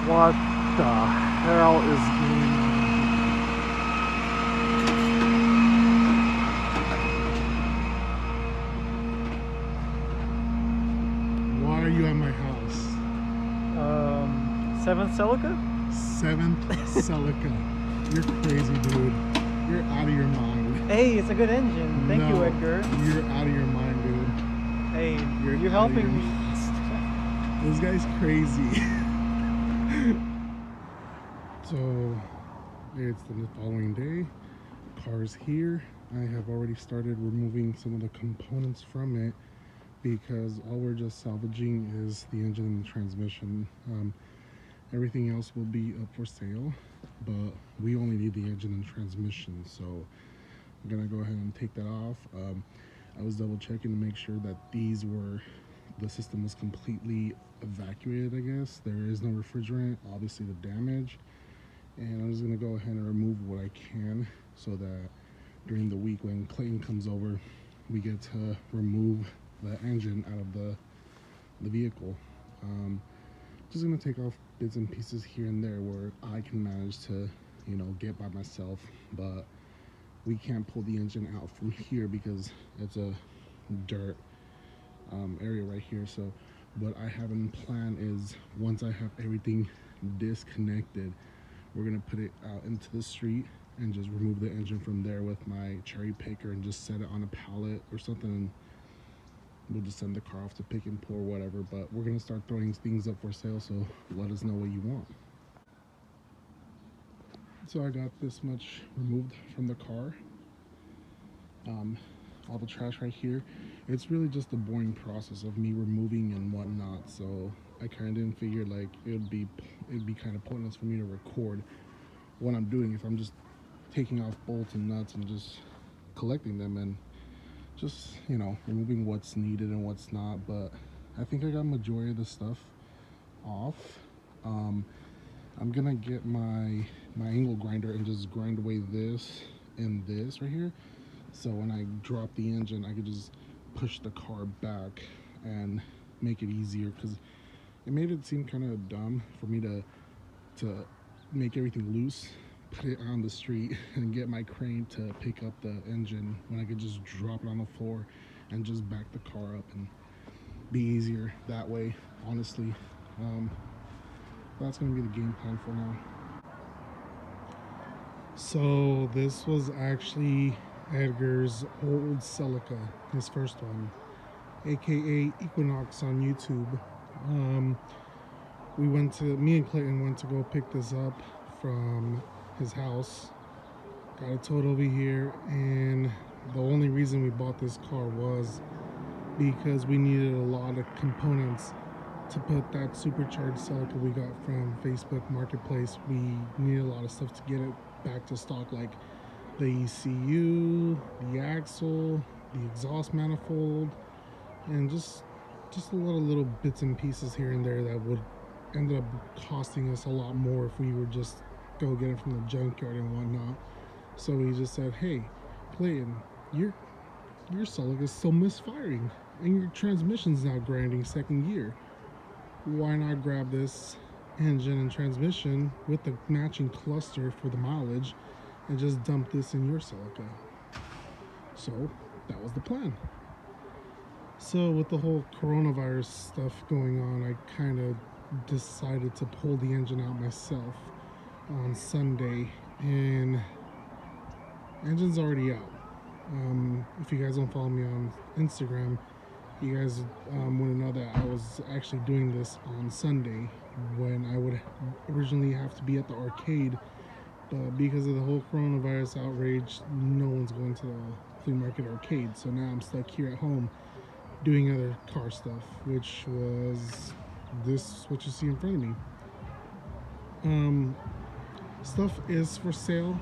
What the hell is going on? Why are you at my house? 7th Celica? 7th Celica. You're crazy, dude. You're out of your mind. Hey, it's a good engine. Thank you, Edgar. You're out of your mind, dude. Hey, you're helping me. This guy's crazy. So, it's the following day. Car's here. I have already started removing some of the components from it because all we're just salvaging is the engine and the transmission. Everything else will be up for sale, but we only need the engine and transmission, so I'm gonna go ahead and take that off. I was double checking to make sure that the system was completely evacuated. I guess there is no refrigerant, obviously the damage, and I'm just gonna go ahead and remove what I can so that during the week when Clayton comes over, we get to remove the engine out of the vehicle. Just gonna take off bits and pieces here and there where I can manage to, get by myself, but we can't pull the engine out from here because it's a dirt area right here. So what I have in plan is once I have everything disconnected, we're gonna put it out into the street and just remove the engine from there with my cherry picker and just set it on a pallet or something, and we'll just send the car off to pick and pour, whatever. But we're gonna start throwing things up for sale, so let us know what you want. So I got this much removed from the car. All the trash right here. It's really just the boring process of me removing and whatnot. So I kind of didn't figure like it'd be kind of pointless for me to record what I'm doing if I'm just taking off bolts and nuts and just collecting them and just removing what's needed and what's not. But I think I got majority of the stuff off. I'm gonna get my angle grinder and just grind away this and this right here, so when I drop the engine I could just push the car back and make it easier, because it made it seem kind of dumb for me to make everything loose, put it on the street and get my crane to pick up the engine when I could just drop it on the floor and just back the car up and be easier that way, honestly. That's gonna be the game plan for now. So this was actually Edgar's old Celica, his first one, aka Equinox on YouTube. Me and Clayton went to go pick this up from his house. Got it towed over here, and the only reason we bought this car was because we needed a lot of components to put that supercharged Celica we got from Facebook Marketplace. We needed a lot of stuff to get it back to stock, like the ECU, the axle, the exhaust manifold, and just a lot of little bits and pieces here and there that would end up costing us a lot more if we were just go get it from the junkyard and whatnot. So we just said, hey Clayton, your Celica is still misfiring and your transmission's now grinding second gear. Why not grab this engine and transmission with the matching cluster for the mileage and just dump this in your Celica? So that was the plan. So with the whole coronavirus stuff going on, I kind of decided to pull the engine out myself on Sunday, and engine's already out. If you guys don't follow me on Instagram, you guys want to know that I was actually doing this on Sunday when I would originally have to be at the arcade, but because of the whole coronavirus outrage, no one's going to the flea market arcade. So now I'm stuck here at home doing other car stuff, which was this, what you see in front of me. Stuff is for sale.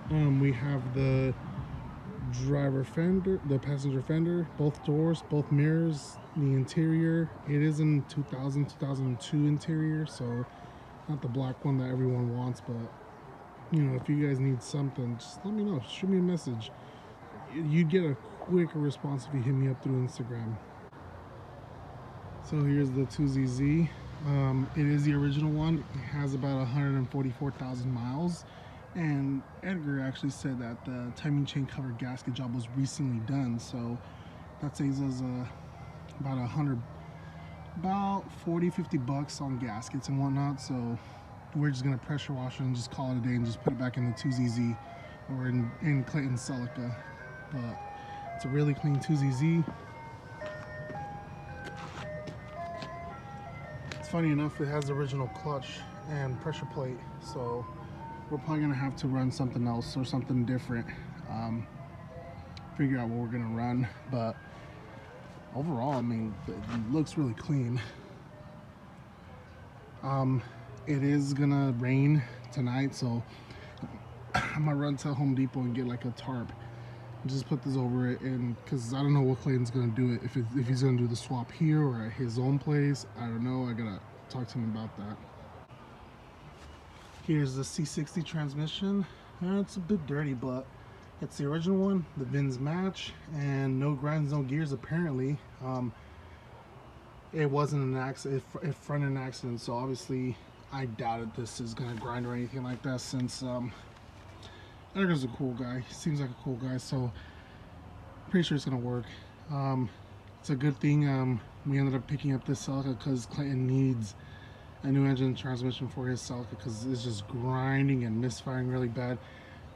We have the driver fender, the passenger fender, both doors, both mirrors, the interior. It is in 2002 interior, so not the black one that everyone wants, but if you guys need something, just let me know. Shoot me a message. You'd get a quicker response if you hit me up through Instagram. So here's the 2ZZ. It is the original one. It has about 144,000 miles. And Edgar actually said that the timing chain cover gasket job was recently done, so that saves us about 40-50 bucks on gaskets and whatnot. So we're just gonna pressure wash it and just call it a day and just put it back in the 2ZZ or in Clayton Celica. But it's a really clean 2ZZ. It's funny enough, it has the original clutch and pressure plate, so we're probably gonna have to run something else or something different. Figure out what we're gonna run, but overall, I mean, it looks really clean. It is gonna rain tonight, so I'm gonna run to Home Depot and get like a tarp and just put this over it, and because I don't know what Clayton's gonna do it, if he's gonna do the swap here or at his own place. I don't know. I gotta talk to him about that. Here's the C60 transmission. It's a bit dirty, but it's the original one. The VINs match, and no grinds, no gears apparently. It wasn't an accident, it fronted an accident, so obviously I doubted this is gonna grind or anything like that, since Edgar's a cool guy. He seems like a cool guy, so pretty sure it's gonna work. It's a good thing we ended up picking up this Celica because Clayton needs a new engine and transmission for his Celica because it's just grinding and misfiring really bad.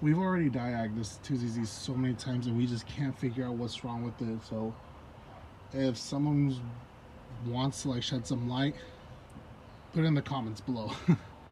We've already diagged this 2ZZ so many times and we just can't figure out what's wrong with it. So if someone wants to like shed some light, put it in the comments below.